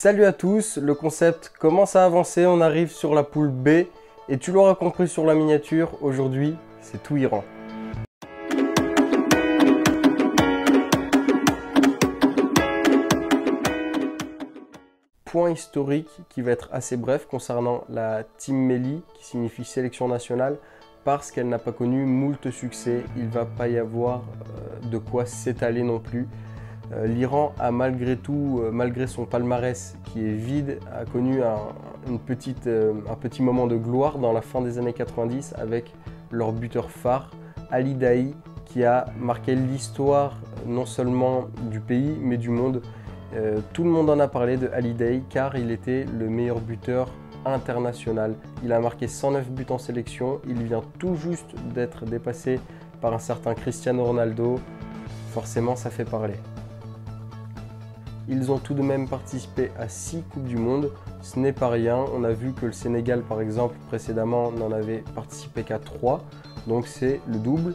Salut à tous, le concept commence à avancer, on arrive sur la poule B et tu l'auras compris sur la miniature, aujourd'hui c'est tout Iran. Point historique qui va être assez bref concernant la Team Melli qui signifie sélection nationale parce qu'elle n'a pas connu moult succès, il ne va pas y avoir de quoi s'étaler non plus. L'Iran a malgré tout, malgré son palmarès qui est vide, a connu un petit moment de gloire dans la fin des années 90 avec leur buteur phare, Ali Daei, qui a marqué l'histoire non seulement du pays mais du monde. Tout le monde en a parlé de Ali Daei car il était le meilleur buteur international. Il a marqué 109 buts en sélection, il vient tout juste d'être dépassé par un certain Cristiano Ronaldo. Forcément ça fait parler. Ils ont tout de même participé à 6 Coupes du Monde, ce n'est pas rien. On a vu que le Sénégal par exemple précédemment n'en avait participé qu'à 3, donc c'est le double.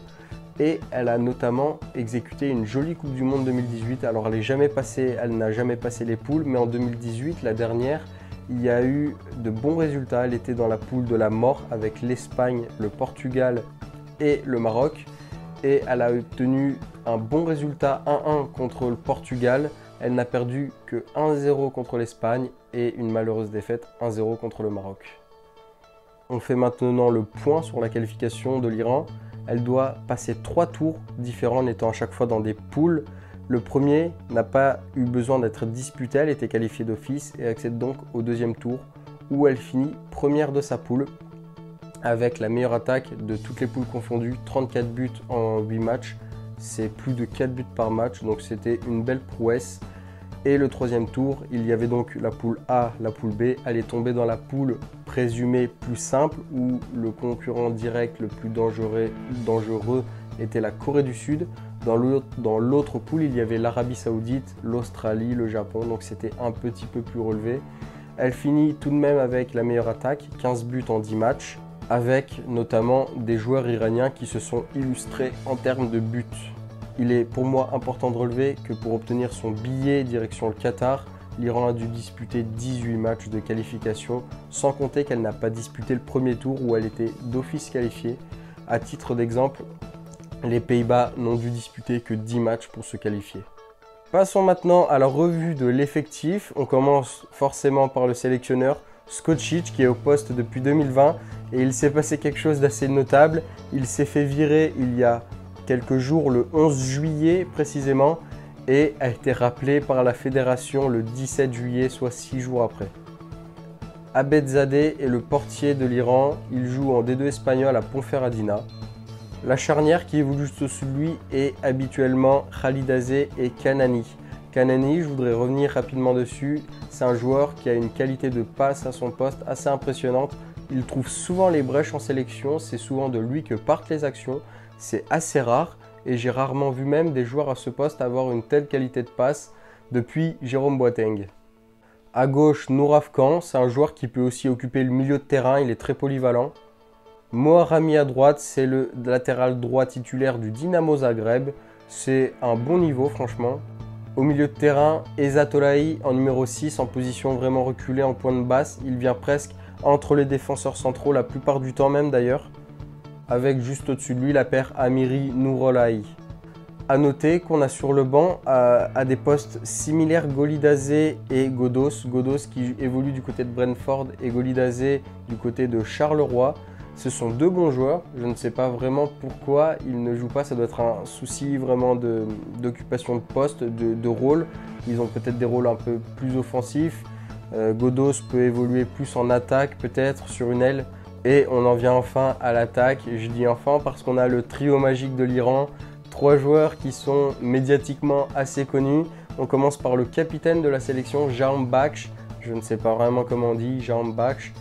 Et elle a notamment exécuté une jolie Coupe du Monde 2018. Alors elle n'a jamais passé les poules, mais en 2018, la dernière, il y a eu de bons résultats. Elle était dans la poule de la mort avec l'Espagne, le Portugal et le Maroc. Et elle a obtenu un bon résultat 1-1 contre le Portugal. Elle n'a perdu que 1-0 contre l'Espagne et une malheureuse défaite 1-0 contre le Maroc. On fait maintenant le point sur la qualification de l'Iran. Elle doit passer 3 tours différents en étant à chaque fois dans des poules. Le premier n'a pas eu besoin d'être disputé, elle était qualifiée d'office et accède donc au deuxième tour où elle finit première de sa poule avec la meilleure attaque de toutes les poules confondues, 34 buts en 8 matchs. C'est plus de 4 buts par match, donc c'était une belle prouesse. Et le troisième tour, il y avait donc la poule A, la poule B. Elle est tombée dans la poule présumée plus simple, où le concurrent direct le plus dangereux était la Corée du Sud. Dans l'autre poule, il y avait l'Arabie Saoudite, l'Australie, le Japon, donc c'était un petit peu plus relevé. Elle finit tout de même avec la meilleure attaque, 15 buts en 10 matchs, avec notamment des joueurs iraniens qui se sont illustrés en termes de buts. Il est pour moi important de relever que pour obtenir son billet direction le Qatar, l'Iran a dû disputer 18 matchs de qualification, sans compter qu'elle n'a pas disputé le premier tour où elle était d'office qualifiée. À titre d'exemple, les Pays-Bas n'ont dû disputer que 10 matchs pour se qualifier. Passons maintenant à la revue de l'effectif. On commence forcément par le sélectionneur Skocic qui est au poste depuis 2020 et il s'est passé quelque chose d'assez notable. Il s'est fait virer il y a quelques jours, le 11 juillet précisément, et a été rappelé par la fédération le 17 juillet, soit 6 jours après. Abedzadeh est le portier de l'Iran, il joue en D2 espagnol à Ponferradina. La charnière qui évolue juste au-dessus de lui est habituellement Khalidazé et Kanani. Kanani, je voudrais revenir rapidement dessus, c'est un joueur qui a une qualité de passe à son poste assez impressionnante. Il trouve souvent les brèches en sélection, c'est souvent de lui que partent les actions. C'est assez rare et j'ai rarement vu même des joueurs à ce poste avoir une telle qualité de passe depuis Jérôme Boateng. À gauche, Nouraf Khan, c'est un joueur qui peut aussi occuper le milieu de terrain, il est très polyvalent. Moharami à droite, c'est le latéral droit titulaire du Dynamo Zagreb. C'est un bon niveau franchement. Au milieu de terrain, Eza Tolahi en numéro 6 en position vraiment reculée en pointe basse. Il vient presque entre les défenseurs centraux la plupart du temps même d'ailleurs. Avec juste au-dessus de lui la paire Amiri Nourolahi. A noter qu'on a sur le banc à des postes similaires Golidazé et Ghoddos. Ghoddos qui évolue du côté de Brentford et Golidazé du côté de Charleroi. Ce sont deux bons joueurs, je ne sais pas vraiment pourquoi ils ne jouent pas, ça doit être un souci vraiment d'occupation de poste, de rôle. Ils ont peut-être des rôles un peu plus offensifs. Ghoddos peut évoluer plus en attaque peut-être sur une aile. Et on en vient enfin à l'attaque, je dis enfin parce qu'on a le trio magique de l'Iran, 3 joueurs qui sont médiatiquement assez connus. On commence par le capitaine de la sélection, Jahanbakhsh, je ne sais pas vraiment comment on dit, Jahanbakhsh.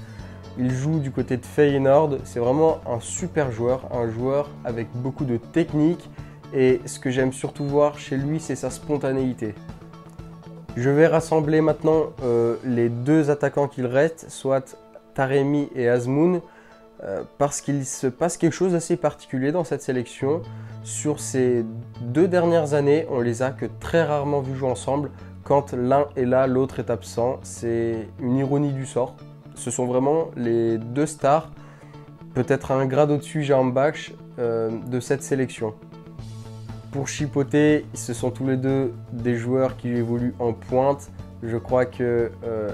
Il joue du côté de Feyenoord, c'est vraiment un super joueur, un joueur avec beaucoup de technique et ce que j'aime surtout voir chez lui, c'est sa spontanéité. Je vais rassembler maintenant les 2 attaquants qu'il reste, soit Taremi et Azmoun, parce qu'il se passe quelque chose d'assez particulier dans cette sélection. Sur ces 2 dernières années, on les a que très rarement vus jouer ensemble. quand l'un est là, l'autre est absent. C'est une ironie du sort. Ce sont vraiment les deux stars, peut-être un grade au-dessus, Jahanbakhsh, de cette sélection. Pour chipoter, ce sont tous les deux des joueurs qui évoluent en pointe. Je crois que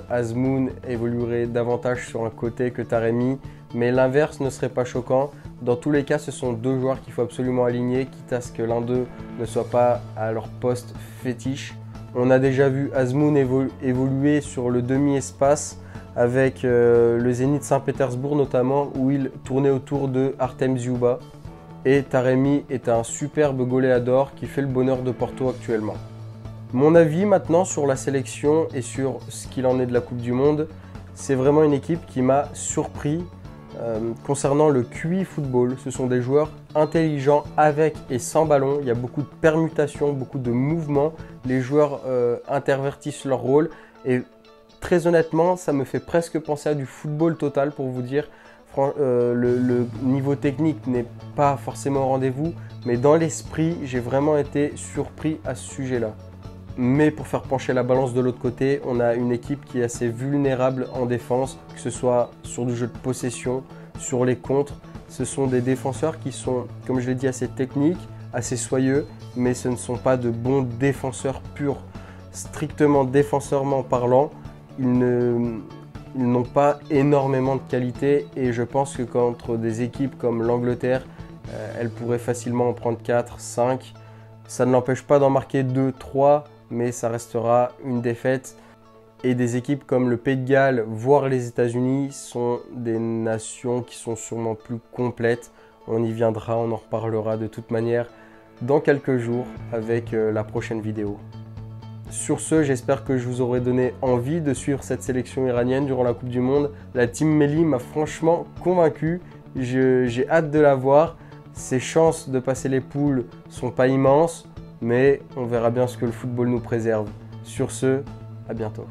Azmoun évoluerait davantage sur un côté que Taremi, mais l'inverse ne serait pas choquant. Dans tous les cas, ce sont deux joueurs qu'il faut absolument aligner, quitte à ce que l'un d'eux ne soit pas à leur poste fétiche. On a déjà vu Azmoun évoluer sur le demi-espace avec le Zénith Saint-Pétersbourg notamment, où il tournait autour de Artem Dzyuba. Et Taremi est un superbe goléador qui fait le bonheur de Porto actuellement. Mon avis maintenant sur la sélection et sur ce qu'il en est de la Coupe du Monde, c'est vraiment une équipe qui m'a surpris concernant le QI football. Ce sont des joueurs intelligents avec et sans ballon. Il y a beaucoup de permutations, beaucoup de mouvements. Les joueurs intervertissent leur rôle et très honnêtement, ça me fait presque penser à du football total pour vous dire. Le niveau technique n'est pas forcément au rendez-vous, mais dans l'esprit, j'ai vraiment été surpris à ce sujet-là. Mais pour faire pencher la balance de l'autre côté, on a une équipe qui est assez vulnérable en défense, que ce soit sur du jeu de possession, sur les contres. Ce sont des défenseurs qui sont, comme je l'ai dit, assez techniques, assez soyeux, mais ce ne sont pas de bons défenseurs purs. Strictement défensivement parlant, ils n'ont pas énormément de qualité et je pense que contre des équipes comme l'Angleterre, elles pourraient facilement en prendre 4, 5. Ça ne l'empêche pas d'en marquer 2, 3, mais ça restera une défaite. Et des équipes comme le Pays de Galles, voire les États-Unis, sont des nations qui sont sûrement plus complètes. On y viendra, on en reparlera de toute manière dans quelques jours avec la prochaine vidéo. Sur ce, j'espère que je vous aurai donné envie de suivre cette sélection iranienne durant la Coupe du Monde. La Team Melli m'a franchement convaincu. J'ai hâte de la voir. Ses chances de passer les poules sont pas immenses, mais on verra bien ce que le football nous préserve. Sur ce, à bientôt.